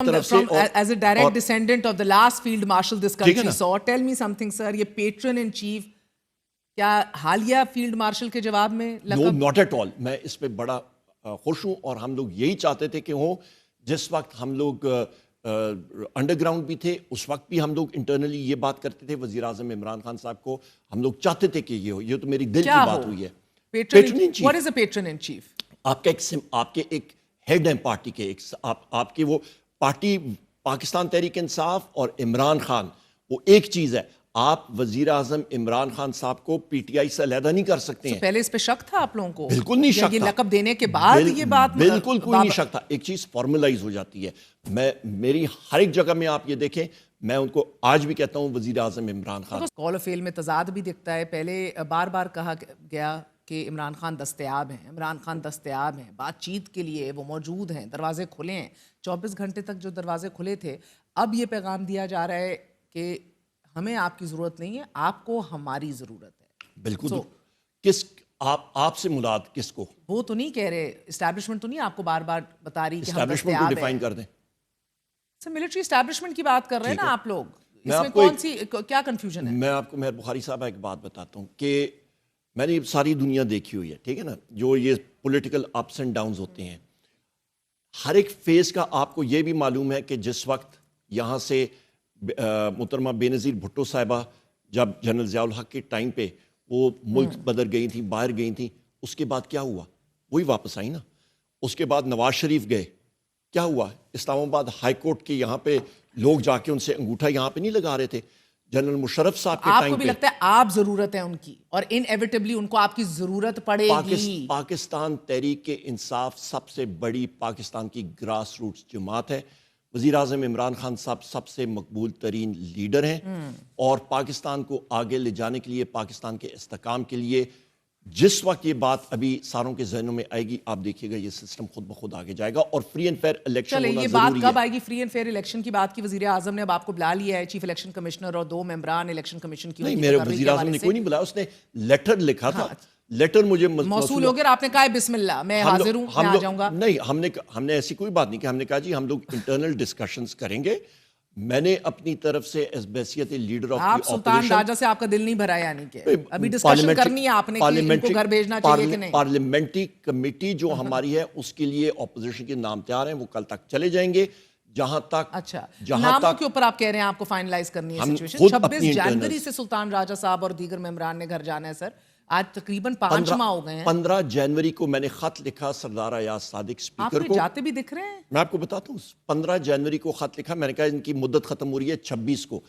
As a direct descendant of the last field marshal this country saw, tell me something sir, یہ patron in chief کیا حالیہ field marshal K جواب میں No, not at all. میں اس پہ بڑا خوش ہوں اور ہم لوگ یہی چاہتے تھے کہ ہوں جس وقت ہم لوگ انڈر گراؤنڈ بھی تھے اس وقت بھی ہم لوگ انٹرنلی یہ بات کرتے تھے وزیر اعظم عمران خان صاحب کو ہم لوگ چاہتے تھے کہ یہ ہو. یہ تو میری دل کی بات ہوئی ہے. Pattern in chief. What is a patron in chief? آپ کے ایک ہیڈ ہیں پارٹی کے, آپ کے وہ پارٹی پاکستان تحریک انصاف اور عمران خان وہ ایک چیز ہے. آپ وزیر اعظم عمران خان صاحب کو پی ٹی آئی سے علیحدہ نہیں کر سکتے ہیں. پہلے اس پہ شک تھا آپ لوگوں کو؟ بالکل نہیں شک تھا. یہ لقب دینے کے بعد یہ بات بالکل کوئی نہیں شک تھا. ایک چیز فارملائز ہو جاتی ہے. میری ہر ایک جگہ میں آپ یہ دیکھیں میں ان کو آج بھی کہتا ہوں وزیر اعظم عمران خان. کال و فعل میں تضاد بھی دکھتا ہے. پہلے بار بار کہا گیا کہ عمران خان دستیاب ہیں, عمران خان دستیاب ہیں, بات چیت کے لیے وہ موجود ہیں, دروازے کھلے ہیں. 24 گھنٹے تک جو دروازے کھلے تھے, اب یہ پیغام دیا جا رہا ہے کہ ہمیں آپ کی ضرورت نہیں ہے, آپ کو ہماری ضرورت ہے. بالکل. کس آپ سے مراد کس کو؟ وہ تو نہیں کہہ رہے, اسٹیبلشمنٹ تو نہیں آپ کو بار بار بتا رہی کہ ہم اسٹیبلشمنٹ کو ڈیفائن کر دیں. سر ملٹری اسٹیبلشمنٹ کی بات کر رہے ہیں نا آپ لوگ, اس میں کون سی کیا کنفیوژن ہے؟ میں آپ کو مہر بخاری صاحب ایک بات بتاتا ہوں کہ میں نے ساری دنیا دیکھی ہوئی ہے, ٹھیک ہے نا, جو یہ پولیٹیکل اپس اینڈ ڈاؤنز ہوتے ہیں ہر ایک فیز کا. آپ کو یہ بھی معلوم ہے کہ جس وقت یہاں سے محترمہ بے نظیر بھٹو صاحبہ جب جنرل ضیاء الحق کے ٹائم پہ وہ ملک بدر گئی تھیں, باہر گئی تھیں, اس کے بعد کیا ہوا؟ وہی واپس آئی نا. اس کے بعد نواز شریف گئے, کیا ہوا؟ اسلام آباد ہائی کورٹ کے یہاں پہ لوگ جا کے ان سے انگوٹھا یہاں پہ نہیں لگا رہے تھے. جنرل مشرف صاحب کے ٹائم پہ آپ کو بھی لگتا ہے آپ ضرورت ہے ان کی اور انیویٹبلی ان کو آپ کی ضرورت پڑے گی. پاکستان تحریک انصاف سب سے بڑی پاکستان کی گراس روٹس جماعت ہے. وزیر اعظم عمران خان صاحب سب سے مقبول ترین لیڈر ہیں اور پاکستان کو آگے لے جانے کے لیے, پاکستان کے استحکام کے لیے جس وقت یہ بات ابھی ساروں کے ذہنوں میں آئے گی, آپ دیکھیے گا یہ سسٹم خود بخود آگے جائے گا اور فری اینڈ فیئر الیکشن ہونا ضروری ہے. یہ بات کب آئے گی فری اینڈ فیئر الیکشن کی بات کی؟ وزیر اعظم نے اب آپ کو بلا لیا ہے, چیف الیکشن کمشنر اور 2 ممبران الیکشن کمیشن کی. نہیں, میرے وزیر اعظم نے کوئی نہیں بلایا, اس نے لیٹر لکھا تھا. لیٹر مجھے موصول ہو گیا, آپ نے کہا بسم اللہ میں حاضر ہوں, میں آ جاؤں گا. نہیں, ہم نے ایسی کوئی بات نہیں کہ ہم نے کہا جی ہم لوگ انٹرنل ڈسکشنز کریں گے. میں نے اپنی طرف سے اس بحیثیت لیڈر آف دی آپ سلطان راجہ سے آپ کا دل نہیں بھرا, یعنی کہ ابھی ڈسکشن کرنی ہے آپ نے کہ ان کو گھر بھیجنا چاہیے کہ نہیں؟ پارلیمنٹری کمیٹی جو ہماری ہے اس کے لیے اپوزیشن کے نام تیار ہیں, وہ کل تک چلے جائیں گے. جہاں تک اچھا ناموں کے اوپر آپ کہہ رہے ہیں آپ کو فائنلائز کرنی ہے سچویشن. 26 جنوری سے سلطان راجہ صاحب اور دیگر ممبران نے گھر جانا ہے. سر آج تقریباً 5 ماہ ہو گئے ہیں. 15 جنوری کو میں نے خط لکھا سردار ایاز صادق اسپیکر کو. آپ جاتے بھی دکھ رہے ہیں. میں آپ کو بتاتا ہوں 15 جنوری کو خط لکھا, میں نے کہا ان کی مدت ختم ہو رہی ہے 26 کو.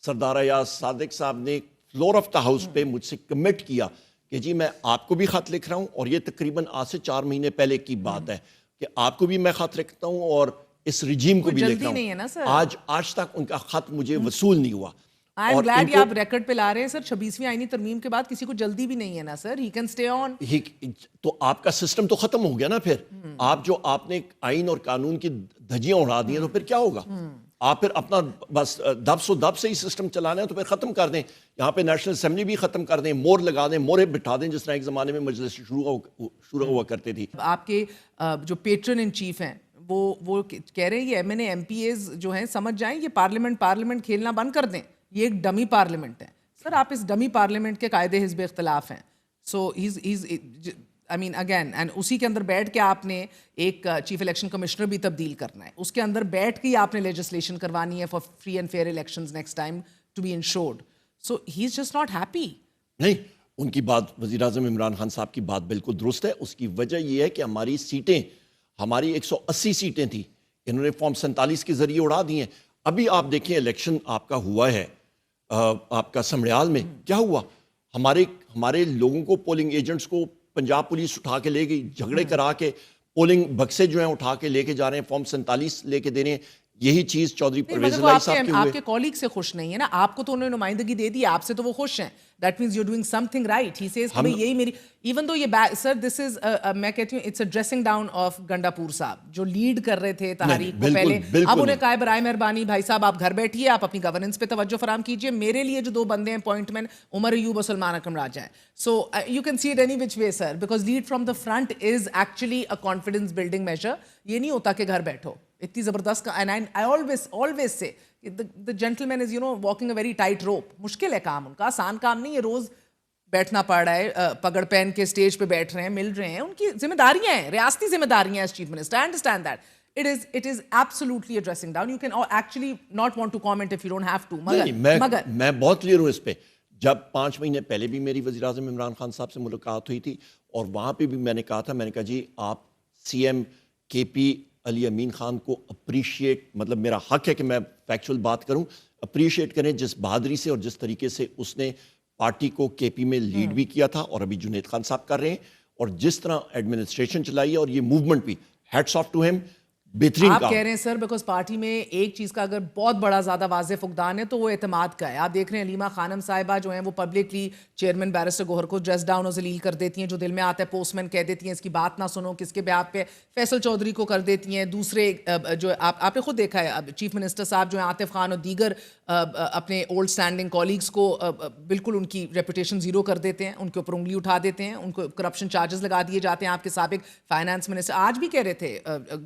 سردار ایاز صادق صاحب نے فلور آف دا ہاؤس پہ مجھ سے کمٹ کیا کہ جی میں آپ کو بھی خط لکھ رہا ہوں, اور یہ تقریباً آج سے 4 مہینے پہلے کی بات ہے کہ آپ کو بھی میں خط لکھتا ہوں اور اس رجیم کو بھی لکھ رہا ہوں. آج تک ان کا خط مجھے وصول نہیں ہوا. I am glad یہ آپ ریکارڈ پہ لا رہے ہیں سر. 26ویں آئینی ترمیم کے بعد کسی کو جلدی بھی نہیں ہے نا سر, he can stay on. تو آپ کا سسٹم تو ختم ہو گیا نا پھر. آپ نے آئین اور قانون کی دھجیاں اڑا دی ہیں تو پھر کیا ہوگا؟ آپ پھر اپنا بس دب سو دب سے ہی سسٹم چلانا ہے تو پھر ختم کر دیں. یہاں پہ نیشنل اسمبلی بھی ختم کر دیں, مور لگا دیں, مورے بٹھا دیں, جس طرح ایک زمانے میں مجلس شروع ہوا کرتے تھی. آپ کے جو پیٹرن ان چیف ہیں وہ کہہ رہے ہیں یہ M N A M P A's جو ہیں سمجھ جائیں یہ پارلیمنٹ کھیلنا بند کر دیں, یہ ایک ڈمی پارلیمنٹ ہے. سر آپ اس ڈمی پارلیمنٹ کے قائد حزب اختلاف ہیں. سو آئی مین اگین اینڈ اسی کے اندر بیٹھ کے آپ نے ایک چیف الیکشن کمشنر بھی تبدیل کرنا ہے, اس کے اندر بیٹھ کے ہی آپ نے لیجسلیشن کروانی ہے for free and fair elections next time to be ensured. So he is just not happy. نہیں, ان کی بات وزیر اعظم عمران خان صاحب کی بات بالکل درست ہے. اس کی وجہ یہ ہے کہ ہماری سیٹیں, ہماری 180 سیٹیں تھیں, انہوں نے فارم 47 کے ذریعے اڑا دی ہیں. ابھی آپ دیکھیں الیکشن آپ کا ہوا ہے آپ کا سمڑیال میں, کیا ہوا؟ ہمارے لوگوں کو, پولنگ ایجنٹس کو پنجاب پولیس اٹھا کے لے گئی, جھگڑے کرا کے پولنگ بکسے جو ہیں اٹھا کے لے کے جا رہے ہیں, فارم 47 لے کے دے رہے ہیں. یہی چیز چودھری پرویز الہی صاحب کے ہوئے. آپ کے کالیگ سے خوش نہیں ہے نا, آپ کو تو انہوں نے نمائندگی دے دی, آپ سے تو وہ خوش ہیں. That means you're doing something right. He says کہ یہی میری, even though یہ sir this is میں کہتی ہوں it's a dressing down of گنڈا پور صاحب جو لیڈ کر رہے تھے تحریک کو پہلے. اب انہیں کہا برائے مہربانی بھائی صاحب آپ گھر بیٹھیے, آپ اپنی گورننس پہ توجہ فراہم کیجیے. میرے لیے جو 2 بندے ہیں پوائنٹ مین, عمر ایوب اور سلمان اکرم راجہ ہیں. So you can see it any which way sir, because lead from the front is actually a confidence building measure. یہ نہیں ہوتا کہ گھر بیٹھو. اتنی زبردست کا, and I always say the gentleman is walking a very tight rope. مشکل ہے کام ان کا, آسان کام نہیں ہے. روز بیٹھنا پڑ رہا ہے, پگڑ پہن کے اسٹیج پہ بیٹھ رہے ہیں, مل رہے ہیں, ان کی ذمہ داریاں ہیں, ریاستی ذمہ داریاں ہیں as chief minister. I understand that. It is absolutely addressing down. You can actually not want to comment if you don't have to. مگر میں بہت کلیئر ہوں اس پہ. جب 5 مہینے پہلے بھی میری وزیر اعظم عمران خان صاحب سے ملاقات ہوئی تھی, اور وہاں پہ بھی میں نے کہا تھا, میں نے کہا جی آپ سی ایم کے پی علی امین خان کو اپریشیٹ, مطلب میرا حق ہے کہ میں فیکچول بات کروں, اپریشیٹ کریں جس بہادری سے اور جس طریقے سے اس نے پارٹی کو کے پی میں لیڈ بھی کیا تھا, اور ابھی جنید خان صاحب کر رہے ہیں, اور جس طرح ایڈمنسٹریشن چلائی ہے, اور یہ موومنٹ بھی ہیٹس آف ٹو ہم, بہترین. آپ کہہ رہے ہیں سر بیکاز پارٹی میں ایک چیز کا اگر بہت بڑا زیادہ واضح فقدان ہے تو وہ اعتماد کا ہے. آپ دیکھ رہے ہیں علیمہ خانم صاحبہ جو ہیں وہ پبلکلی چیئرمین بیرسٹر گوہر کو ڈریس ڈاؤن اور ذلیل کر دیتی ہیں, جو دل میں آتا ہے پوسٹ مین کہہ دیتی ہیں اس کی بات نہ سنو, کس کے بیان پہ فیصل چودھری کو کر دیتی ہیں, دوسرے جو آپ نے خود دیکھا ہے چیف منسٹر صاحب جو ہیں عاطف خان اور دیگر اپنے اولڈ اسٹینڈنگ کولیگس کو بالکل ان کی ریپوٹیشن زیرو کر دیتے ہیں, ان کے اوپر انگلی اٹھا دیتے ہیں, ان کو کرپشن چارجز لگا دیے جاتے ہیں. آپ کے سابق فائنانس منسٹر آج بھی کہہ رہے تھے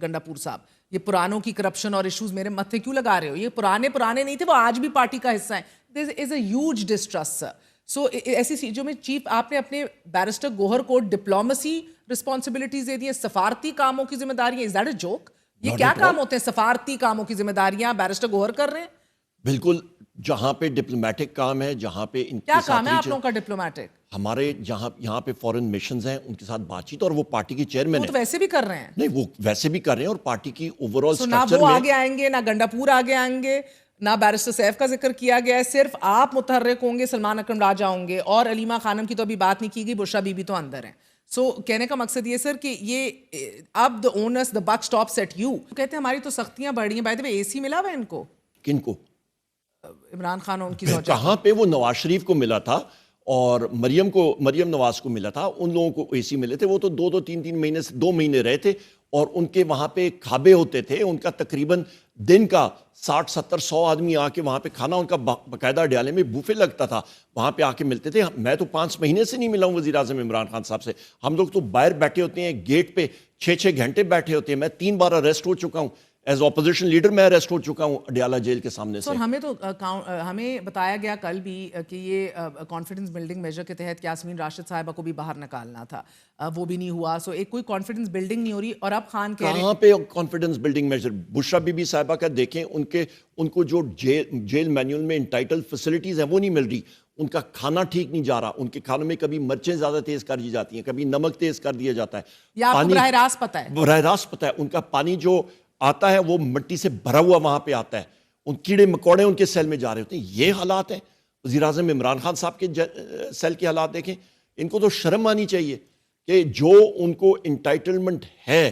گنڈا پور صاحب, یہ پرانوں کی کرپشن اور ایشوز میرے متھے کیوں لگا رہے ہو, یہ پرانے نہیں تھے, وہ آج بھی پارٹی کا حصہ ہیں. دیر از اے ہیوج ڈسٹرسٹ سر. سو ایسی چیزوں میں چیف آپ نے اپنے بیرسٹر گوہر کو ڈپلومسی رسپانسبلٹیز دے دی ہیں, سفارتی کاموں کی ذمہ داریاں. Is that a joke? یہ کیا کام ہوتے ہیں سفارتی کاموں کی ذمہ داریاں بیرسٹر گوہر کر رہے ہیں؟ بالکل, جہاں پہ ڈپلومیٹک کام ہے, جہاں پہ ان کیا کام ہے آپ لوگوں کا ڈپلومیٹک؟ ہمارے یہاں پہ فورن مشنز ہیں, ان کے ساتھ بات چیت, اور وہ پارٹی کی چیئرمین وہ تو ویسے بھی کر رہے ہیں. نہیں, وہ ویسے بھی کر رہے ہیں, اور پارٹی کی اوور آل نہ وہ آگے آئیں گے, نہ گنڈا پور آگے آئیں گے, نہ بیرسٹر سیف کا ذکر کیا گیا ہے, صرف آپ متحرک ہوں گے, سلمان اکرم راجہ ہوں گے, اور علیمہ خانم کی تو ابھی بات نہیں کی گئی, بشرا بی بی تو اندر ہیں. سو کہنے کا مقصد یہ سر کہ یہ اب the onus, the buck stops at you. کہتے ہیں ہماری تو سختیاں بڑھ رہی ہیں. بائی دی وے اے سی ملا ہوا ہے ان کو؟ کن کو؟ عمران خان اور ان کی زوجہ. کہاں پہ؟ وہ نواز شریف کو ملا تھا, اور مریم نواز کو ملا تھا, ان لوگوں کو اے سی ملے تھے. وہ تو 2-3 مہینے سے 2 مہینے رہے تھے, اور ان کے وہاں پہ کھابے ہوتے تھے, ان کا تقریباً دن کا 60-70-100 آدمی آ کے وہاں پہ کھانا, ان کا باقاعدہ اڈیالے میں بوفے لگتا تھا, وہاں پہ آ کے ملتے تھے. میں تو 5 مہینے سے نہیں ملا ہوں وزیر اعظم عمران خان صاحب سے. ہم لوگ تو باہر بیٹھے ہوتے ہیں, گیٹ پہ 6 گھنٹے بیٹھے ہوتے ہیں. میں 3 بار اریسٹ ہو چکا ہوں, ایز اپوزیشن لیڈر میں اریسٹ ہو چکا ہوں اڈیالہ جیل کے سامنے سے. ہمیں بتایا گیا کل بھی کہ یہ کانفیڈنس بلڈنگ میجر کے تحت یاسمین راشد صاحبہ کو بھی باہر نکالنا تھا, وہ بھی نہیں ہوا. سو ایک کوئی کانفیڈنس بلڈنگ نہیں ہو رہی. اور اب خان کہہ رہے ہیں کہاں پہ confidence building measure? Bushra Bibi صاحبہ کا دیکھیں, ان کو جو جیل مینیول میں انٹائٹل فیسلٹیز ہیں وہ نہیں مل رہی, ان کا کھانا ٹھیک نہیں جا رہا, ان کے کھانوں میں کبھی مرچیں زیادہ تیز کر دی جاتی ہیں, کبھی نمک تیز کر دیا جاتا ہے, یا آپ کو براہ راست پتہ ہے؟ براہ راست پتہ ہے. ان کا پانی جو آتا ہے وہ مٹی سے بھرا ہوا وہاں پہ آتا ہے, ان کیڑے مکوڑے ان کے سیل میں جا رہے ہوتے ہیں. یہ حالات ہیں. وزیر اعظم عمران خان صاحب کے سیل کے حالات دیکھیں, ان کو تو شرم آنی چاہیے کہ جو ان کو انٹائٹلمنٹ ہے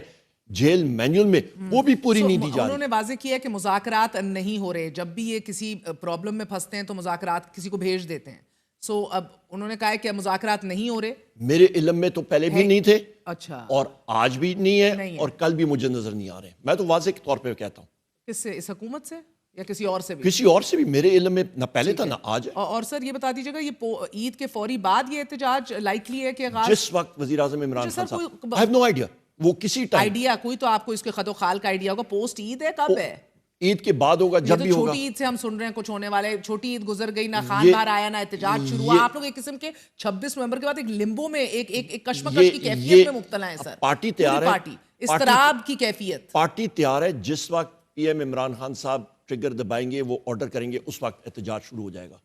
جیل مینیول میں وہ بھی پوری نہیں دی جا رہی. انہوں نے واضح کیا کہ مذاکرات نہیں ہو رہے, جب بھی یہ کسی پرابلم میں پھنستے ہیں تو مذاکرات کسی کو بھیج دیتے ہیں. سو اب انہوں نے کہا ہے کہ مذاکرات نہیں ہو رہے. میرے علم میں تو پہلے بھی نہیں تھے, اچھا, اور آج بھی نہیں ہے, اور کل بھی مجھے نظر نہیں آ رہے. میں تو واضح طور پہ کہتا ہوں. کس سے؟ اس حکومت سے یا کسی اور سے بھی؟ کسی اور سے بھی میرے علم میں نہ پہلے تھا نہ آج ہے. اور سر یہ بتا دیجیے گا, یہ عید کے فوری بعد یہ احتجاج لائکلی ہے کہ جس وقت وزیر اعظم عمران خان صاحب, I have no idea, وہ کسی ٹائم آئیڈیا کوئی تو آپ کو اس کے خد و خال کا آئیڈیا ہوگا. پوسٹ عید ہے, کب ہے؟ عید کے بعد ہوگا, جب بھی ہوگا. چھوٹی عید سے ہم سن رہے ہیں کچھ ہونے والے, چھوٹی عید گزر گئی, نہ خان باہر آیا, نہ احتجاج شروع ہوا. آپ لوگ ایک قسم کے 26 نومبر کے بعد ایک لمبو میں, ایک کشمکش کی کیفیت میں مبتلا ہیں سر. پارٹی تیار ہے, پارٹی اضطراب کی کیفیت. پارٹی تیار ہے, جس وقت پی ایم عمران خان صاحب ٹریگر دبائیں گے, وہ آرڈر کریں گے, اس وقت احتجاج شروع ہو جائے گا.